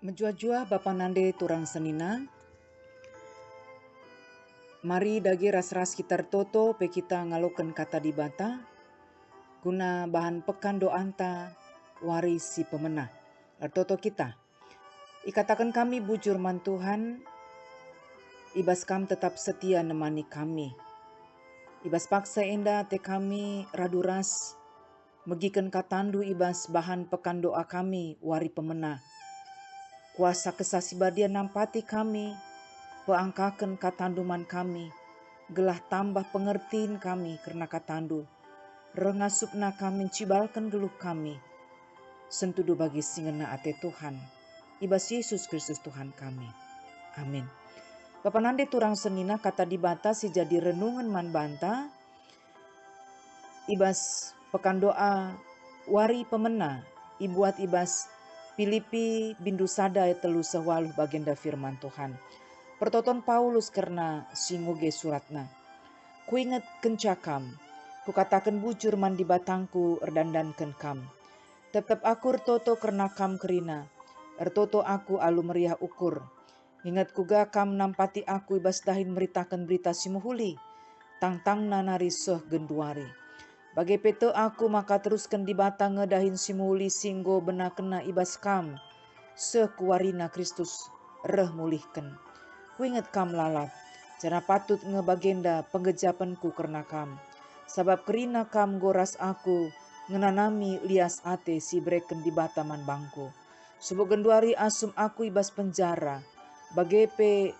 Menjua-jua Bapa Nande turang senina. Mari dagi ras-ras kita toto pe kita ngaloken kata di bata. Guna bahan pekan doanta wari si pemenah. Artoto kita. Ikatakan kami bujur man Tuhan. Ibas kam tetap setia nemani kami. Ibas paksa enda te kami raduras. Megiken katandu ibas bahan pekan doa kami wari pemenah. Kuasa kesasibadia nampati kami, peangkaken katanduman kami, gelah tambah pengertiin kami karena katandu, rengasupna kami cibalkan geluh kami, sentudu bagi singena ate Tuhan, ibas Yesus Kristus Tuhan kami. Amin. Bapa nande turang senina kata dibata si jadi renungan man banta, ibas pekan doa wari pemena, ibuat ibas Filipi bindu sada telu sewaluh bagenda firman Tuhan. Pertoton Paulus karena singoge suratna. Kuinget kencakam, kukatakan bujur man di batangku erdandankan kam. Tetap aku ertoto karena kam kerina, ertoto aku alu meriah ukur. Ingat kuga kam nampati aku ibas dahin meritakan berita simuhuli, tang-tang nanari soh genduari. Bagai peto aku maka teruskan di batang ngedahin simuli singgo bena kena ibas kam. Sekuarina Kristus reh mulihkan. Kuinget kam lalap. Jana patut ngebagenda penggejapanku karena kam. Sabab kerina kam goras aku. Ngenanami lias ate si breken di bataman bangku. Subuh genduari asum aku ibas penjara. Bagepe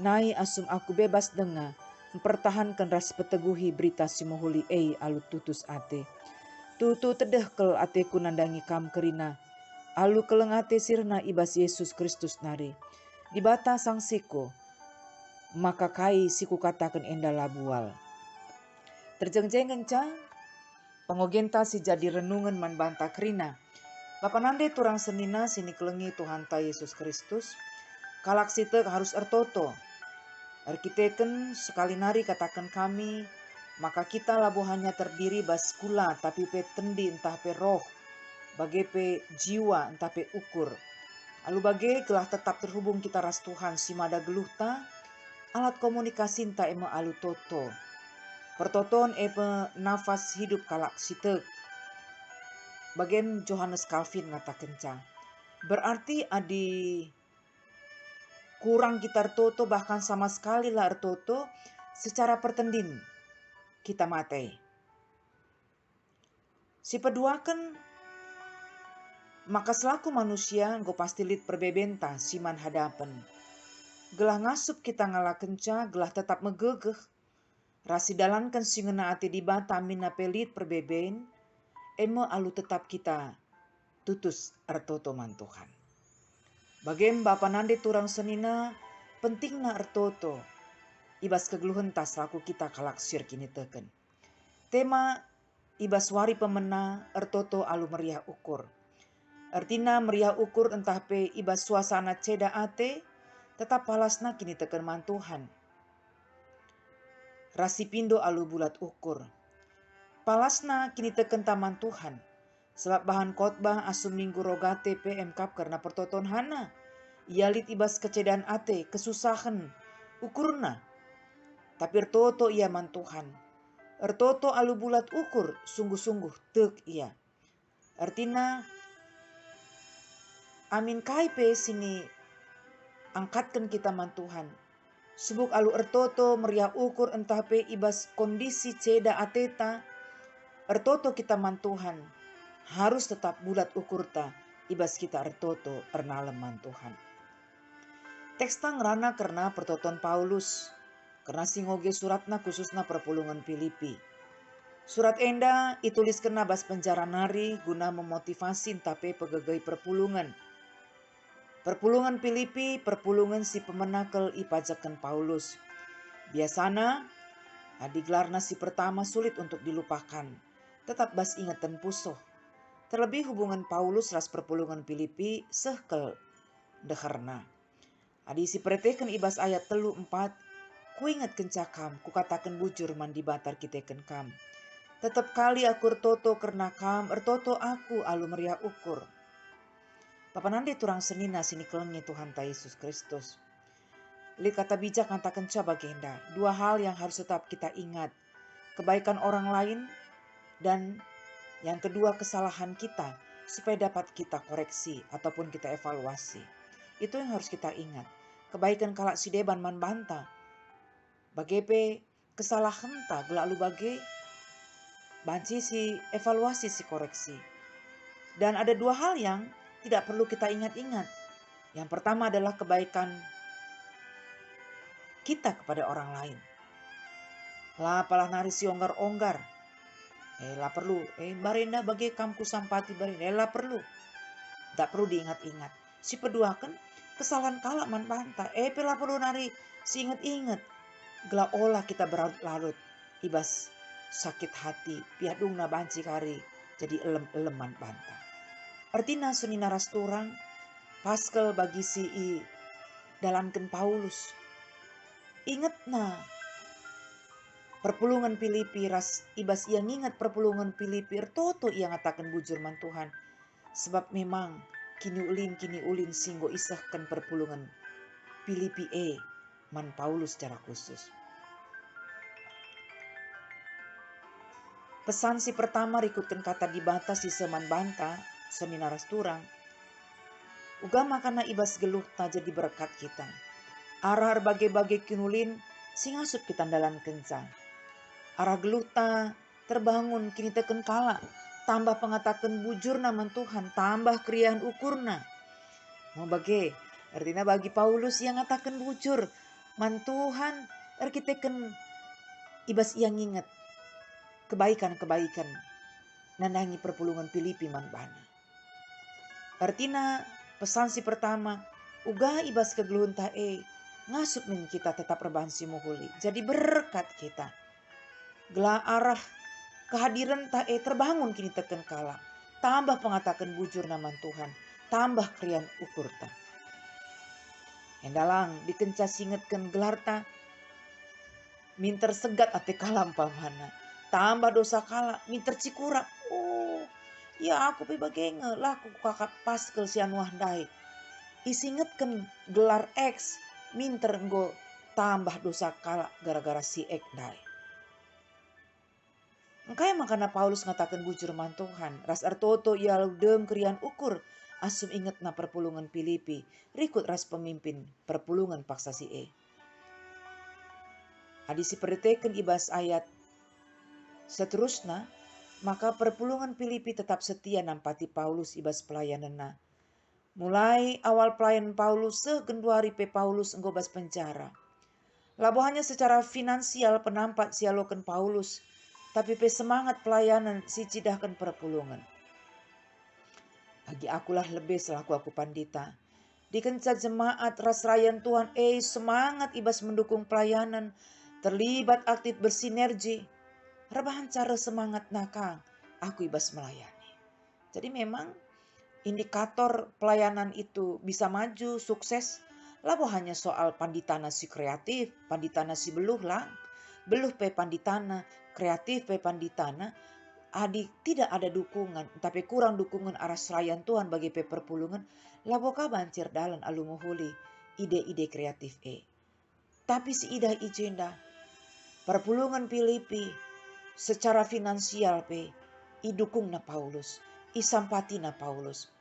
nai asum aku bebas denga. Mempertahankan ras peteguhi berita simohuli alu tutus ate. Tutu tedeh kel ateku nandangi kam kerina. Alu keleng ate sirna ibas Yesus Kristus nari. Di bata sang siko. Maka kai siku katakan enda labual. Terjengjeng kenca. Pengogenta si jadi renungan man banta kerina. Bapa nande turang senina sini kelengi Tuhan ta Yesus Kristus. Kalak site harus ertoto. Arkiteken sekali nari katakan kami, maka kita labu hanya terdiri bas kula tapi pe tendi entah pe roh, bagai pe jiwa entah pe ukur. Alu bagai gelah tetap terhubung kita ras Tuhan si mada geluhta, alat komunikasi entah ema alu toto. Pertoton ema nafas hidup kalak sitek. Bagian Johannes Calvin ngatakan cang. Berarti adi kurang kita ertoto bahkan sama sekali lah ertoto secara pertendin kita mate. Si peduakan maka selaku manusia go pasti lit perbebenta siman hadapan. Gelah ngasup kita ngalah kenca gelah tetap megegeh. Rasi dalankan singena ati di bata mina pelit perbeben. Emo alu tetap kita tutus ertoto man Tuhan. Bagem Bapa nande turang senina pentingna ertoto. Ibas kegeluhan tas laku kita kalak sir kini teken. Tema ibas wari pemena ertoto alu meriah ukur. Artina meriah ukur entah pe ibas suasana ceda ate tetap palasna kini teken man Tuhan. Rasi pindo alu bulat ukur. Palasna kini teken taman Tuhan. Sebab bahan khotbah asum minggu rogate PMK karena pertoton hana. Ialit ibas kecedaan ate, kesusahan, ukurna. Tapi ertoto ia man Tuhan. Ertoto alu bulat ukur, sungguh-sungguh tek ia. Artina, amin kaipe sini angkatkan kita man Tuhan. Subuk alu ertoto meriah ukur entah pe ibas kondisi ceda ateta. Ertoto kita man Tuhan. Harus tetap bulat ukur ta ibas kita ertoto ernalem man Tuhan. Teksta ngerana karena pertoton Paulus. Karena singoge suratna khususna perpulungan Filipi. Surat enda itulis kena bas penjara nari guna memotivasi tape pegegai perpulungan. Perpulungan Filipi, perpulungan si pemenakel ipajakan Paulus. Biasana, adiglarna si pertama sulit untuk dilupakan. Tetap bas ingatan pusoh. Terlebih hubungan Paulus ras perpulungan Filipi sehkel deharna. Adi si preteken ibas ayat 3-4. Kuingat kencakam, kukatakan bujur mandi batar kiteken kam. Tetap kali aku ertoto karena kam, ertoto aku alu meriah ukur. Papanande turang senina sini kelengi Tuhan ta Yesus Kristus. Li kata bijak katakan coba genda. Dua hal yang harus tetap kita ingat. Kebaikan orang lain dan yang kedua kesalahan kita supaya dapat kita koreksi ataupun kita evaluasi. Itu yang harus kita ingat. Kebaikan kalak si deban man banta. Bagepe kesalahan ta lalu bage banci si evaluasi si koreksi. Dan ada dua hal yang tidak perlu kita ingat-ingat. Yang pertama adalah kebaikan kita kepada orang lain. Lah palah nari si onggar-onggar. Lah perlu. Barenda bagi kamku sampati barenda. Lah perlu. Tak perlu diingat-ingat. Si peduakan kesalahan kalak man banta. Pela perlu nari si ingat-ingat. Gela olah kita berlarut. Ibas sakit hati. Piadung na banci kari. Jadi elem-eleman banta. Artinya sunina rasturang. Paskel bagi si dalanken Paulus. Ingat na. Perpulungan Filipi ras ibas ia ngingat perpulungan Filipi ertoto ia ngatakan bujur man Tuhan. Sebab memang kini ulin singgo isahkan perpulungan Filipi man Paulus secara khusus. Pesan si pertama rikutkan kata dibatas si seman banta semina rasturang. Uga makana ibas geluh ta jadi berkat kita. Arah bagai-bagai kinulin singasup kita dalam kencang. Arah geluh ta terbangun kini teken kala. Tambah pengatakan bujur nama Tuhan. Tambah krian ukurna. Mau bagi. Artinya bagi Paulus yang ngatakan bujur. Man Tuhan. Arkiteken ibas yang ingat. Kebaikan-kebaikan. Nandangi perpulungan Filipi man bana. Artinya pesan si pertama. Uga ibas kegeluhun ta ngasup min kita tetap rebahan si muhuli. Jadi berkat kita. Gela arah kehadiran ta terbangun kini teken kala. Tambah pengatakan bujur nama Tuhan. Tambah krian ukur ta. Endalang dikenca singetken gelar ta. Minter segat ate kalam pamana. Tambah dosa kala. Minter cikura. Oh ya aku pibagenge laku kakak paskel si anuah dai. Isingetken gelar X. Minter nggo tambah dosa kala gara-gara si X dai. Makanya makana Paulus ngatakan bujur man Tuhan. Ras artoto ia dem krian ukur. Asum inget na perpulungan Filipi. Rikut ras pemimpin perpulungan paksa si Adi si perteken ibas ayat seterusnya. Maka perpulungan Filipi tetap setia nampati Paulus ibas pelayanan. Mulai awal pelayanan Paulus segenduari pe Paulus enggobas penjara. Labo hanya secara finansial penampat sialokan Paulus. Tapi pe semangat pelayanan si cidahkan perpulungan. Bagi akulah lebih selaku aku pandita. Dikencat jemaat ras rayan Tuhan semangat ibas mendukung pelayanan. Terlibat aktif bersinergi. Rebahan cara semangat nakang. Aku ibas melayani. Jadi memang indikator pelayanan itu bisa maju, sukses. Labo hanya soal panditana si kreatif, panditana si beluh lang. Beluh pe panditana, kreatif pe panditana, adik tidak ada dukungan, tapi kurang dukungan arah serayan Tuhan bagi pe perpulungan, laboka bancir dalan alumuhuli ide-ide kreatif Tapi si ida ijenda, perpulungan Filipi secara finansial pe, idukung na Paulus, isampati na Paulus.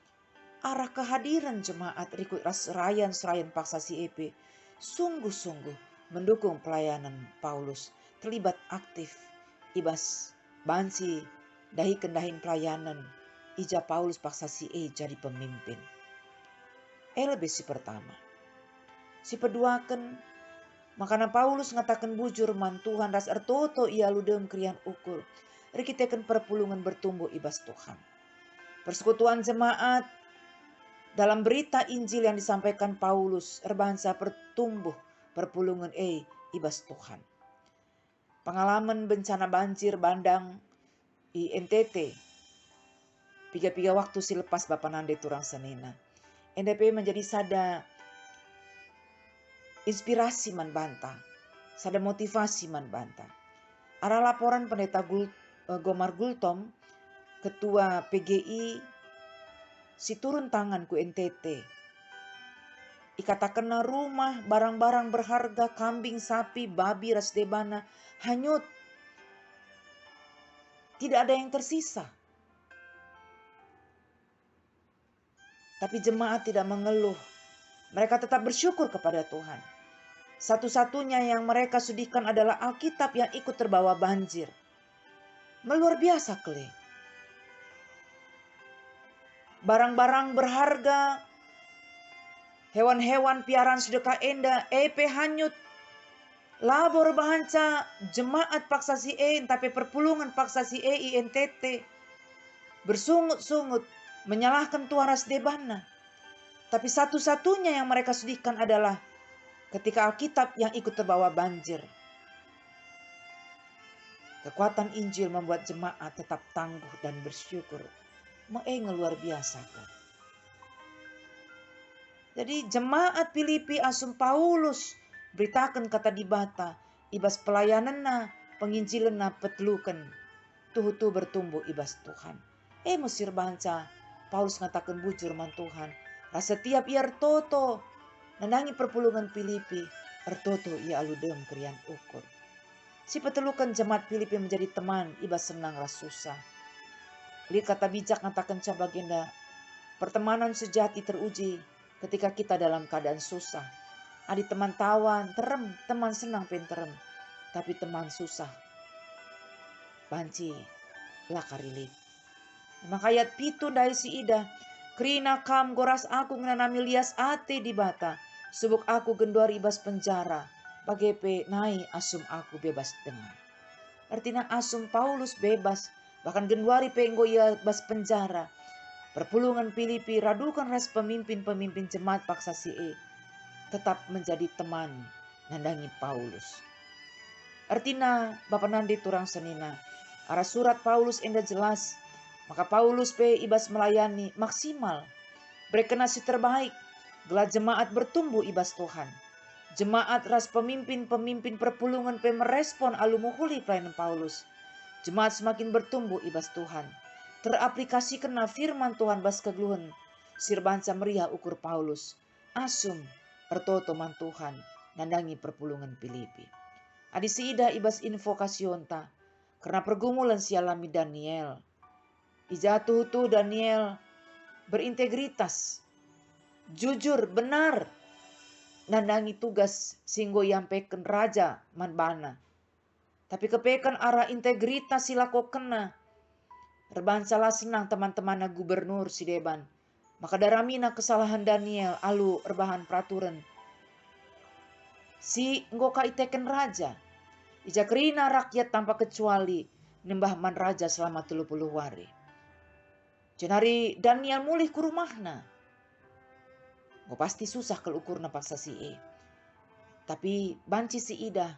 Arah kehadiran jemaat rikut serayan paksa si sungguh-sungguh mendukung pelayanan Paulus, terlibat aktif, ibas bansi, dahi kendahin pelayanan, ija Paulus paksa si jadi pemimpin. Lebih si pertama. Si peduakan, makana Paulus ngatakan bujur man Tuhan ras ertoto ia ludem krian ukur. Rikitekan perpulungan bertumbuh ibas Tuhan. Persekutuan jemaat dalam berita Injil yang disampaikan Paulus, erbangsa pertumbuh perpulungan ibas Tuhan. Pengalaman bencana banjir bandang di NTT. Piga-piga waktu silepas Bapak Nande turang senina. NDP menjadi sada inspirasi man banta. Sada motivasi man banta. Arah laporan pendeta Gomar Gultom, Ketua PGI si turun tangan ku NTT. Ikatakanna rumah, barang-barang berharga, kambing, sapi, babi, ras debana, hanyut. Tidak ada yang tersisa. Tapi jemaat tidak mengeluh. Mereka tetap bersyukur kepada Tuhan. Satu-satunya yang mereka sedihkan adalah Alkitab yang ikut terbawa banjir. Meluar biasa kele. Barang-barang berharga, hewan-hewan piaraan sedekah enda, EP hanyut. Labor bahanca jemaat paksa si tapi perpulungan paksa si INTT. Bersungut-sungut, menyalahkan tuaras debana. Tapi satu-satunya yang mereka sedihkan adalah ketika Alkitab yang ikut terbawa banjir. Kekuatan Injil membuat jemaat tetap tangguh dan bersyukur. Luar biasa kan. Jadi jemaat Filipi asum Paulus beritakan kata dibata, ibas pelayananna, penginjilanna petlukan, tuh bertumbuh ibas Tuhan. Mesir banca, Paulus ngatakan bujur man Tuhan, rasa tiap ia ertoto, nandangi perpulungan Filipi, ertoto ia aludem krian ukur. Si petelukan jemaat Filipi menjadi teman, ibas senang ras susah. Lihat kata bijak ngatakan cabagenda, pertemanan sejati teruji ketika kita dalam keadaan susah. Adi teman tawan, terem, teman senang penterem. Tapi teman susah, banci, lakarili. Makayat pitu dari si ida, krina kam goras aku nganami lias ate di bata. Subuk aku gendor ibas penjara, bagepe nai asum aku bebas dengar. Artinya asum Paulus bebas, bahkan genduari penggo ia bas penjara. Perpulungan Filipi radukan ras pemimpin-pemimpin jemaat paksa si tetap menjadi teman nandangi Paulus. Artinya Bapak Nandi turang senina, arah surat Paulus enda jelas, maka Paulus ibas melayani maksimal, berkenasi terbaik, gelar jemaat bertumbuh ibas Tuhan. Jemaat ras pemimpin-pemimpin perpulungan merespon alumuhuli pelayanan Paulus. Jemaat semakin bertumbuh ibas Tuhan. Teraplikasi kena firman Tuhan bas kegeluhan. Sirbansa meriah ukur Paulus. Asum ertoto man Tuhan nandangi perpulungan Filipi. Adi siida ibas invokasionta. Karena pergumulan sialami Daniel. Ijatuh tu Daniel berintegritas. Jujur, benar. Nandangi tugas singgo yampeken raja manbana. Tapi kepekan arah integritas silako kena. Erbansalah senang teman-teman gubernur si deban. Maka daramina kesalahan Daniel alu erbahan peraturan. Si ngoka iteken raja. Ijakrina rakyat tanpa kecuali nembah man raja selama 30 hari. Jenari Daniel mulih ke rumahna. Pasti susah kalau ukurna paksa si Tapi banci si ida.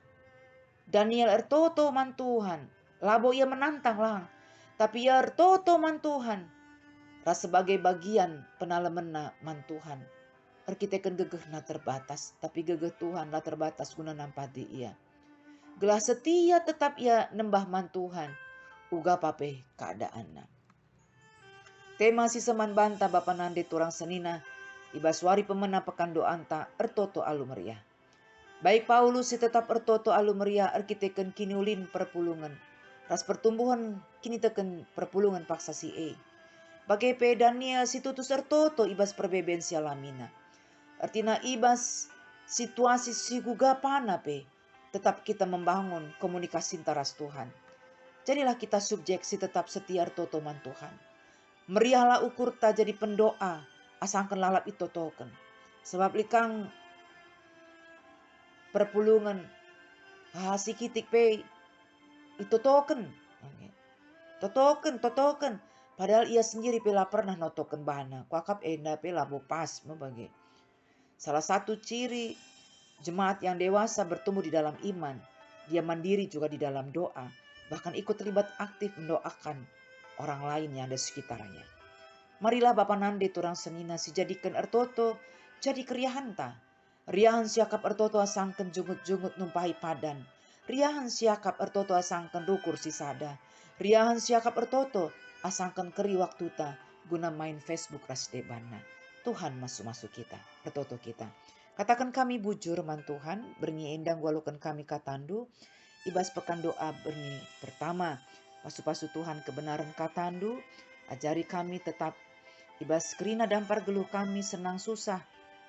Daniel ertoto man Tuhan. Labo ia menantang lang. Tapi ia ertoto man Tuhan. Ras sebagai bagian penalemena man Tuhan. Erkiteken gegehna terbatas. Tapi gegeh Tuhan lah terbatas guna nampati ia. Gelah setia tetap ia nembah man Tuhan. Uga pape keadaanna. Tema si seman banta Bapak Nande turang senina. Ibaswari pemena pekan doanta ertoto alu meriah. Baik Paulus si tetap ertoto alu meriah erkiteken kini ulin perpulungan. Ras pertumbuhan kini teken perpulungan paksa si Bagai pe Daniel si tutus ertoto ibas perbeben sialamina. Artinya ibas situasi si gugapana pe. Tetap kita membangun komunikasi taras Tuhan. Jadilah kita subjek si tetap setia ertoto man Tuhan. Meriahlah ukur ta jadi pendoa. Asangkan lalap itu token. Sebab likang perpulungan si kitik pe itu token. Token. Padahal ia sendiri pela pernah notoken bana. Kuakap enda pela bopas membagi. Salah satu ciri jemaat yang dewasa bertumbuh di dalam iman. Dia mandiri juga di dalam doa. Bahkan ikut terlibat aktif mendoakan orang lain yang ada sekitarnya. Marilah Bapak Nande turang senina si jadikan ertoto jadi keriahanta. Riahan siakap ertoto asangken jungut-jungut numpahi padan. Riahan siakap ertoto asangken rukur si sada. Riahan siakap ertoto asangken keri waktuta guna main Facebook ras debana. Tuhan masuk-masuk kita, bertoto kita. Katakan kami bujur man Tuhan, bernyi endang walukan kami katandu, ibas pekan doa bernyi pertama. Pasu-pasu Tuhan kebenaran katandu, ajari kami tetap ibas kerina dampar geluh kami senang susah,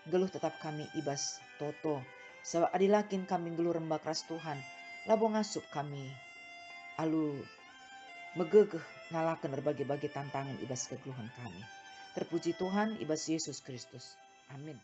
geluh tetap kami ibas toto. Sebab adilakin kami geluh rembak ras Tuhan, labo ngasup kami alu megegeh ngalakan berbagai-bagai tantangan ibas kegeluhan kami. Terpuji Tuhan, ibas Yesus Kristus. Amin.